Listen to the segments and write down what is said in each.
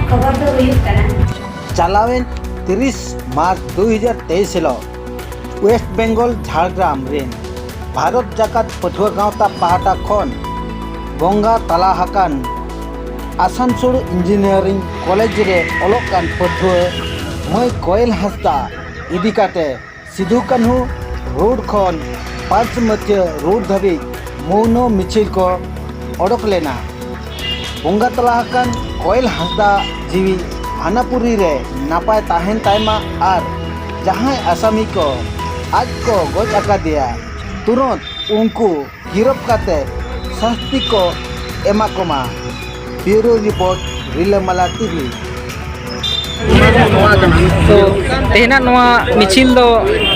खबर दो हुयुग कना चलावेन 30 मार्च 2023 हिलो वेस्ट बेंगल झाड़ग्राम रेन भारत जाकात पठुआ गावता पाहटा खन गंगा तला हाकान आसानसोल इंजिनियरिंग कॉलेज रे ओलोकान पठुआ मई कोयल हंसदा इदिकाते सिधु कान्हू रोड खन पांचमतिया रोड धाबी मौन मिছিল को ओडक लेना गंगा तला हाकान कोयल हंसदा जीवी हानापुरी रे नापाय ताहेन तायमा आर जहां आसामी को आज को गज आकादिया तुरंत उनको गिरफ्त काते शास्ति को एमा कोमा ब्यूरो रिपोर्ट रिलेमाला टीवी। तो तेहना नवा मिছিল दो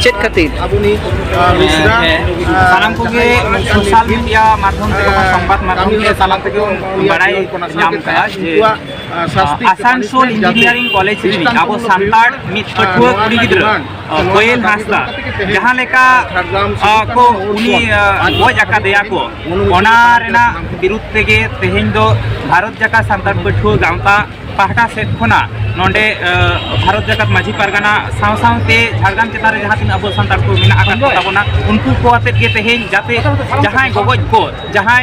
चेक खातिर सालाम को गे सोशल मीडिया माध्यम से संवाद माध्यम से सालाम तक बड़ाई नाम का जे आसानसोल इंजीनियरिंग कॉलेज रे अब सानताड़ मित पठुआ कुड़ी गिद्रा कोयल हांसदा जहां लेका को उनी गज आकादेया को ओना रेना विरुद्ध तेगे तेहेन दो भारत जाका सानताड़ पठुआ गावता पाहटा सेट खना नोंडे भारत जाकात माझी पारगाना साव सावते झाड़ग्राम चेतान रे जहां तीन अब सानताड़ को मेना आकात ताबोना उनको को आते गे तेहेन जाते जहां गगज को जहां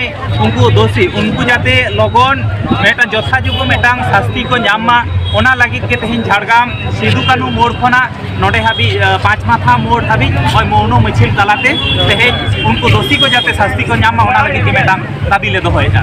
उनको दोषी उनको जाते लगन मेटा जथाजुग मेटांग शास्ति को न्यामा ओना लगी के तेहेन झाड़ग्राम सिधु कान्हू मोड़ खना नोंडे हाबी पांच माथा मोड़ हाबी और मौनो मिছিল तालाते तेहेन उनको दोषी को जाते शास्ति को न्यामा ओना लगी के मेटांग दाबी ले दोहयेगा।